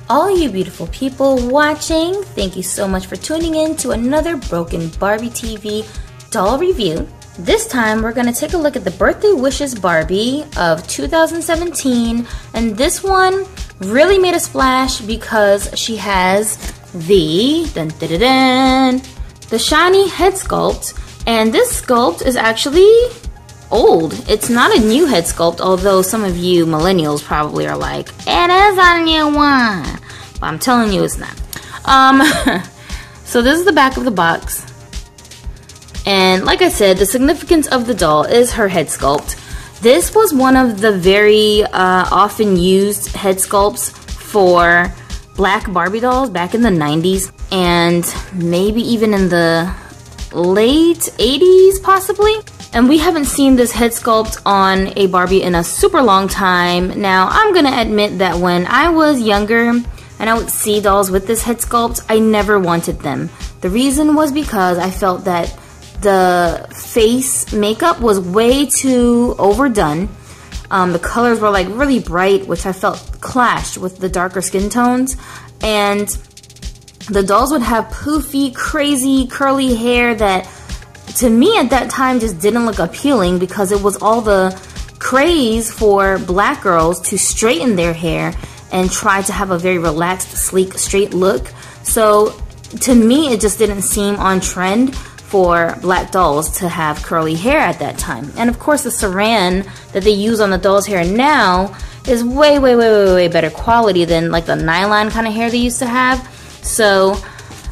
All you beautiful people watching, thank you so much for tuning in to another Broken Barbie TV doll review. This time we're going to take a look at the Birthday Wishes Barbie of 2017, and this one really made a splash because she has the Shani head sculpt, and this sculpt is actually old. It's not a new head sculpt, although some of you millennials probably are like, it is a new one, but I'm telling you it's not. So this is the back of the box, and like I said, the significance of the doll is her head sculpt. This was one of the very often used head sculpts for black Barbie dolls back in the 90s, and maybe even in the late 80s possibly. And we haven't seen this head sculpt on a Barbie in a super long time. Now, I'm gonna admit that when I was younger and I would see dolls with this head sculpt, I never wanted them. The reason was because I felt that the face makeup was way too overdone. The colors were like really bright, which I felt clashed with the darker skin tones. And the dolls would have poofy, crazy, curly hair that to me at that time just didn't look appealing, because it was all the craze for black girls to straighten their hair and try to have a very relaxed, sleek, straight look. So to me it just didn't seem on trend for black dolls to have curly hair at that time. And of course the saran that they use on the doll's hair now is way better quality than like the nylon kind of hair they used to have. So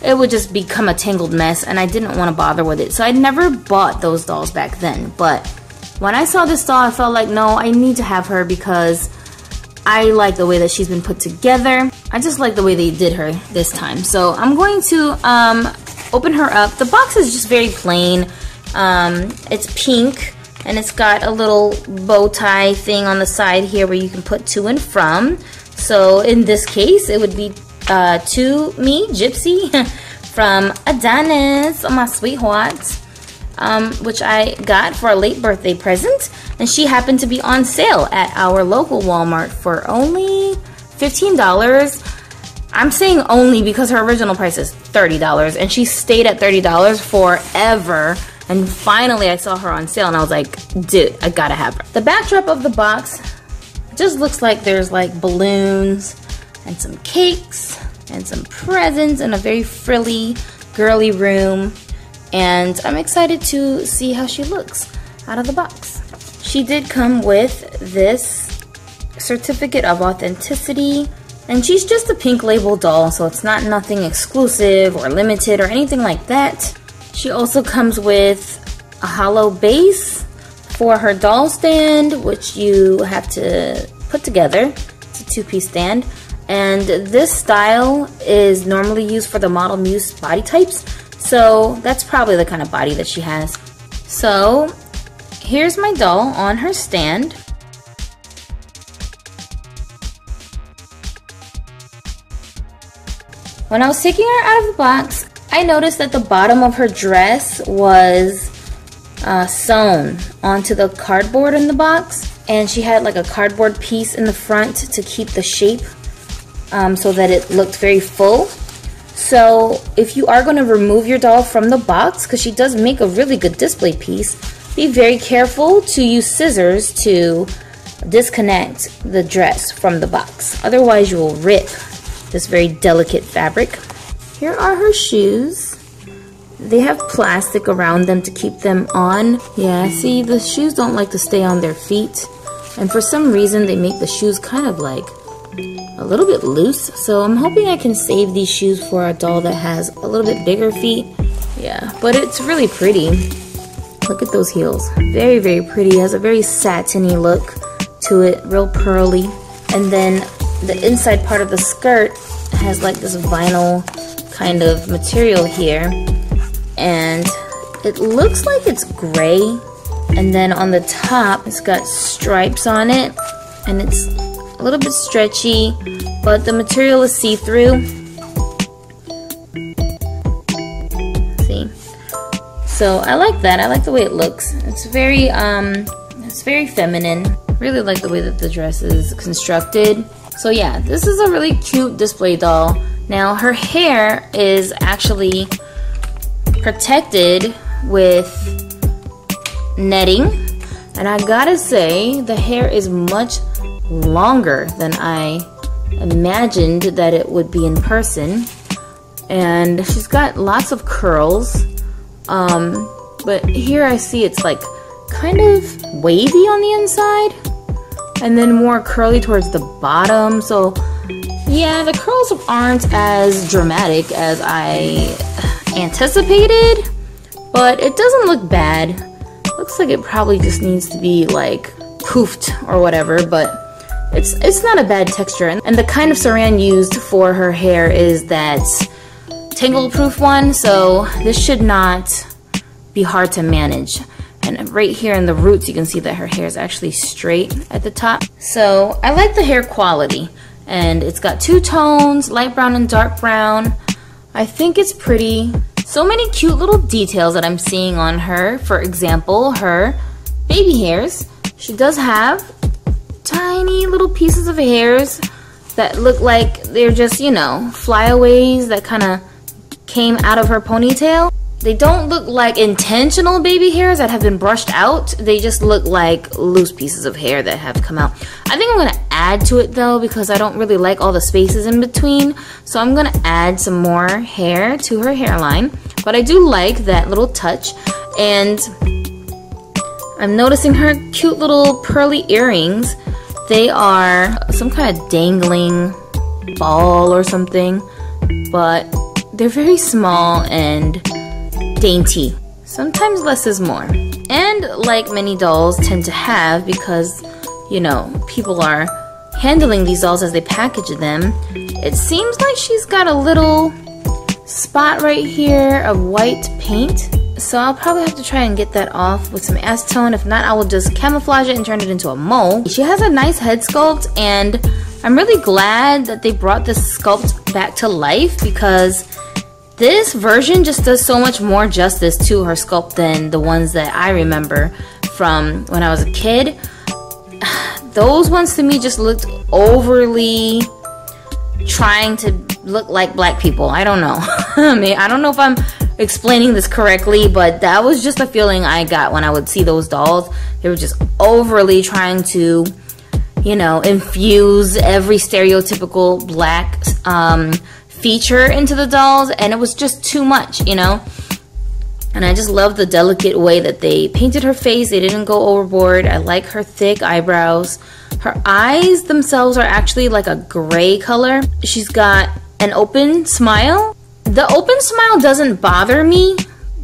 it would just become a tangled mess, and I didn't want to bother with it. So I never bought those dolls back then. But when I saw this doll, I felt like, no, I need to have her because I like the way that she's been put together. I just like the way they did her this time. So I'm going to open her up. The box is just very plain. It's pink, and it's got a little bow tie thing on the side here where you can put to and from. So in this case, it would be to me, Gypsy, from Adonis, my sweetheart, which I got for a late birthday present, and she happened to be on sale at our local Walmart for only $15. I'm saying only because her original price is $30, and she stayed at $30 forever, and finally I saw her on sale, and I was like, dude, I gotta have her. The backdrop of the box just looks like there's like balloons and some cakes and some presents and a very frilly, girly room. And I'm excited to see how she looks out of the box. She did come with this certificate of authenticity, and she's just a pink label doll, so it's not nothing exclusive or limited or anything like that. She also comes with a hollow base for her doll stand, which you have to put together. It's a two-piece stand. And this style is normally used for the Model Muse body types, so that's probably the kind of body that she has. So here's my doll on her stand. When I was taking her out of the box, I noticed that the bottom of her dress was sewn onto the cardboard in the box, and she had like a cardboard piece in the front to keep the shape so that it looked very full. So if you are going to remove your doll from the box, because she does make a really good display piece, be very careful to use scissors to disconnect the dress from the box. Otherwise you will rip this very delicate fabric. Here are her shoes. They have plastic around them to keep them on. Yeah, see, the shoes don't like to stay on their feet, and for some reason they make the shoes kind of like a little bit loose. So I'm hoping I can save these shoes for a doll that has a little bit bigger feet. Yeah, but it's really pretty. Look at those heels. Very pretty. It has a very satiny look to it, real pearly. And then the inside part of the skirt has like this vinyl kind of material here, and it looks like it's gray, and then on the top it's got stripes on it, and it's a little bit stretchy, but the material is see-through. See? So I like that. I like the way it looks. It's very It's very feminine. Really like the way that the dress is constructed. So yeah, this is a really cute display doll. Now her hair is actually protected with netting, and I gotta say the hair is much longer than I imagined that it would be in person, and she's got lots of curls, but here I see it's like kind of wavy on the inside and then more curly towards the bottom. So yeah, the curls aren't as dramatic as I anticipated, but it doesn't look bad. Looks like it probably just needs to be like poofed or whatever, but it's not a bad texture. And the kind of saran used for her hair is that tangle proof one, so this should not be hard to manage. And right here in the roots you can see that her hair is actually straight at the top. So I like the hair quality, and it's got two tones, light brown and dark brown. I think it's pretty. So many cute little details that I'm seeing on her. For example, her baby hairs. She does have tiny little pieces of hairs that look like they're just, you know, flyaways that kind of came out of her ponytail. They don't look like intentional baby hairs that have been brushed out. They just look like loose pieces of hair that have come out. I think I'm going to add to it though, because I don't really like all the spaces in between. So I'm going to add some more hair to her hairline. But I do like that little touch. And I'm noticing her cute little pearly earrings. They are some kind of dangling ball or something, but they're very small and dainty. Sometimes less is more. And like many dolls tend to have, because, you know, people are handling these dolls as they package them, it seems like she's got a little spot right here of white paint. So I'll probably have to try and get that off with some acetone. If not, I will just camouflage it and turn it into a mole. She has a nice head sculpt, and I'm really glad that they brought this sculpt back to life, because this version just does so much more justice to her sculpt than the ones that I remember from when I was a kid. Those ones to me just looked overly trying to look like black people. I don't know. I mean, I don't know if I'm explaining this correctly, but that was just a feeling I got when I would see those dolls. They were just overly trying to, you know, infuse every stereotypical black feature into the dolls, and it was just too much, you know. And I just love the delicate way that they painted her face. They didn't go overboard. I like her thick eyebrows. Her eyes themselves are actually like a gray color. She's got an open smile. The open smile doesn't bother me,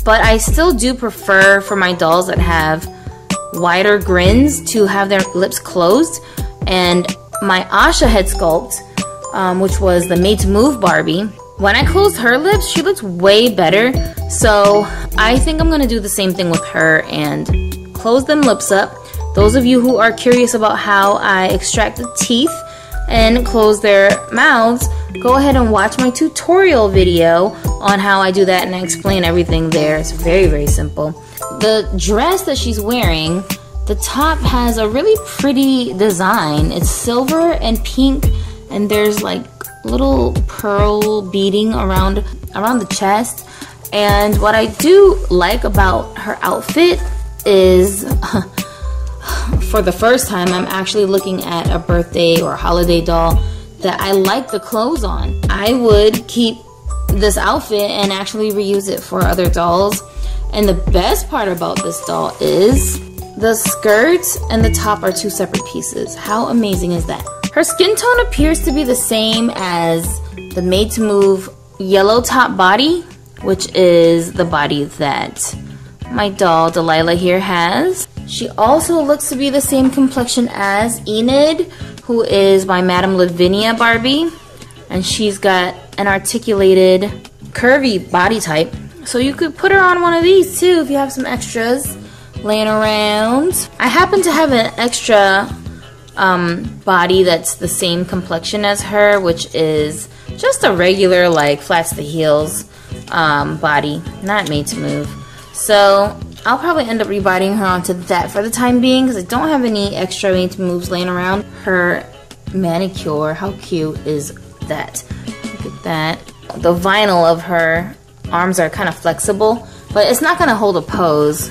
but I still do prefer for my dolls that have wider grins to have their lips closed. And my Asha head sculpt, which was the Made to Move Barbie, when I closed her lips, she looks way better. So I think I'm gonna do the same thing with her and close them lips up. Those of you who are curious about how I extract the teeth and close their mouths, go ahead and watch my tutorial video on how I do that, and I explain everything there. It's very, very simple. The dress that she's wearing, the top has a really pretty design. It's silver and pink, and there's like little pearl beading around the chest. And what I do like about her outfit is for the first time I'm actually looking at a birthday or holiday doll that I like the clothes on. I would keep this outfit and actually reuse it for other dolls. And the best part about this doll is the skirt and the top are two separate pieces. How amazing is that? Her skin tone appears to be the same as the Made to Move yellow top body, which is the body that my doll Delilah here has. She also looks to be the same complexion as Enid, who is my Madame Lavinia Barbie, and she's got an articulated curvy body type. So you could put her on one of these too if you have some extras laying around. I happen to have an extra body that's the same complexion as her, which is just a regular like flats to heels body, not Made to Move. So I'll probably end up rebinding her onto that for the time being because I don't have any extra Made to Moves laying around. Her manicure, how cute is that? Look at that. The vinyl of her arms are kind of flexible, but it's not gonna hold a pose.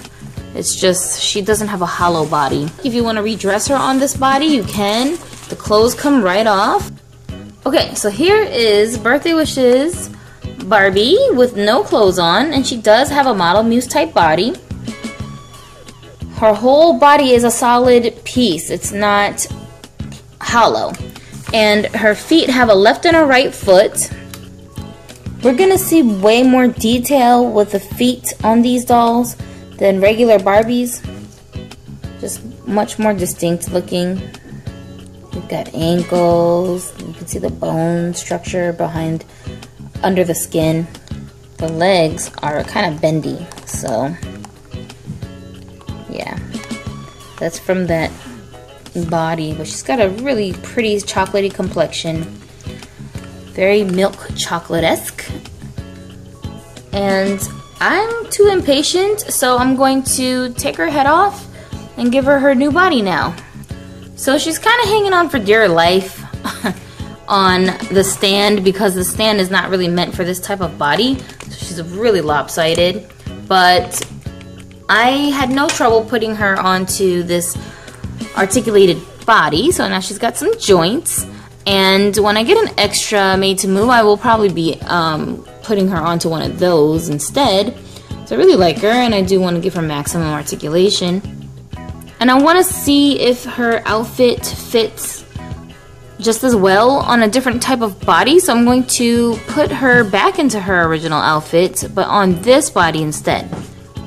It's just, she doesn't have a hollow body. If you want to redress her on this body, you can. The clothes come right off. Okay, so here is Birthday Wishes Barbie with no clothes on, and she does have a model muse type body. Her whole body is a solid piece. It's not hollow. And her feet have a left and a right foot. We're gonna see way more detail with the feet on these dolls than regular Barbies. Just much more distinct looking. We've got ankles. You can see the bone structure behind, under the skin. The legs are kind of bendy, so yeah. That's from that body, but she's got a really pretty chocolatey complexion. Very milk chocolate-esque. And I'm too impatient, so I'm going to take her head off and give her her new body now. So she's kind of hanging on for dear life on the stand because the stand is not really meant for this type of body. So she's really lopsided, but I had no trouble putting her onto this articulated body. So now she's got some joints, and when I get an extra Made to Move, I will probably be putting her onto one of those instead. So I really like her, and I do want to give her maximum articulation. And I want to see if her outfit fits just as well on a different type of body. So I'm going to put her back into her original outfit, but on this body instead.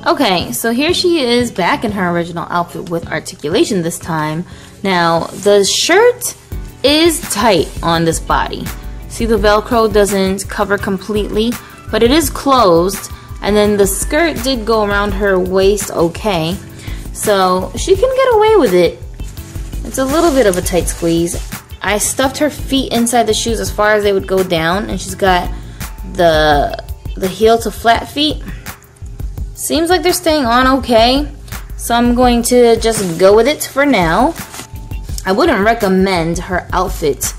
Okay, so here she is back in her original outfit with articulation this time. Now, the shirt is tight on this body. See, the Velcro doesn't cover completely, but it is closed, and then the skirt did go around her waist okay, so she can get away with it. It's a little bit of a tight squeeze. I stuffed her feet inside the shoes as far as they would go down, and she's got the heel to flat feet. Seems like they're staying on okay, so I'm going to just go with it for now. I wouldn't recommend her outfit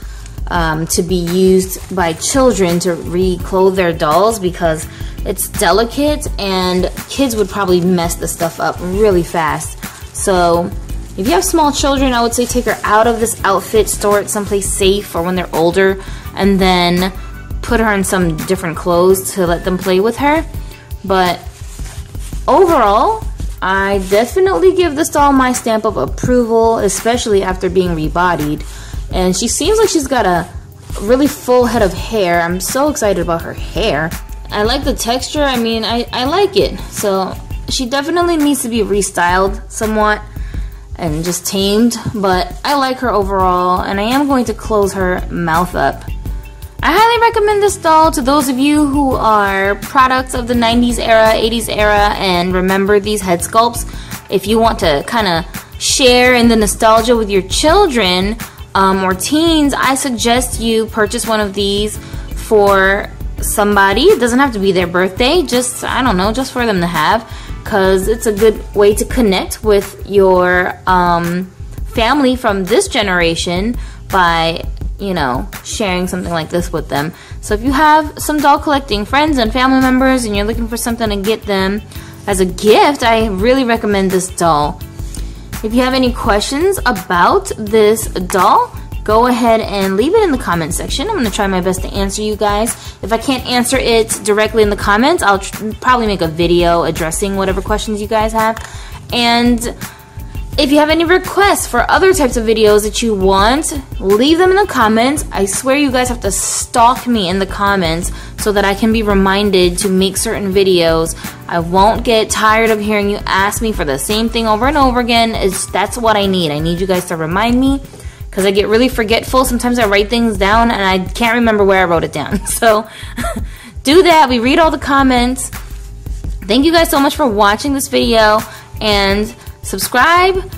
to be used by children to reclothe their dolls because it's delicate and kids would probably mess the stuff up really fast. So if you have small children, I would say take her out of this outfit, store it someplace safe for when they're older, and then put her in some different clothes to let them play with her. But overall, I definitely give this doll my stamp of approval, especially after being rebodied. And she seems like she's got a really full head of hair. I'm so excited about her hair. I like the texture. I mean, I like it. So she definitely needs to be restyled somewhat and just tamed, but I like her overall, and I am going to close her mouth up. I highly recommend this doll to those of you who are products of the 90s era, 80s era, and remember these head sculpts. If you want to kind of share in the nostalgia with your children or teens, I suggest you purchase one of these for somebody. It doesn't have to be their birthday, just, I don't know, just for them to have, because it's a good way to connect with your family from this generation by, you know, sharing something like this with them. So if you have some doll collecting friends and family members and you're looking for something to get them as a gift, I really recommend this doll. If you have any questions about this doll, go ahead and leave it in the comment section. I'm going to try my best to answer you guys. If I can't answer it directly in the comments, I'll probably make a video addressing whatever questions you guys have. And if you have any requests for other types of videos that you want, leave them in the comments. I swear you guys have to stalk me in the comments so that I can be reminded to make certain videos. I won't get tired of hearing you ask me for the same thing over and over again. That's what I need. I need you guys to remind me because I get really forgetful. Sometimes I write things down and I can't remember where I wrote it down. So do that. We read all the comments. Thank you guys so much for watching this video, and subscribe.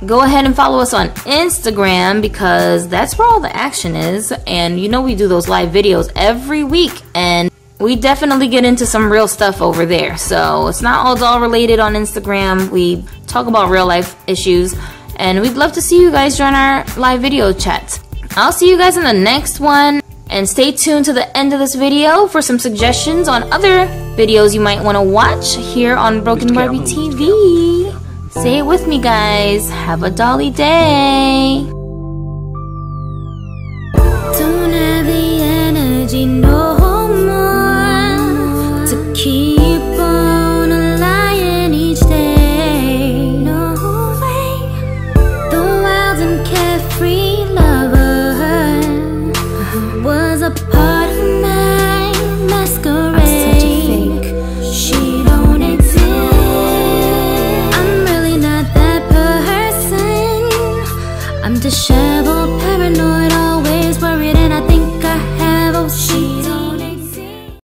Go ahead and follow us on Instagram because that's where all the action is, and you know we do those live videos every week, and we definitely get into some real stuff over there. So it's not all doll related on Instagram. We talk about real life issues, and we'd love to see you guys join our live video chats. I'll see you guys in the next one, and stay tuned to the end of this video for some suggestions on other videos you might want to watch here on Broken Barbie TV. Say it with me, guys. Have a dolly day.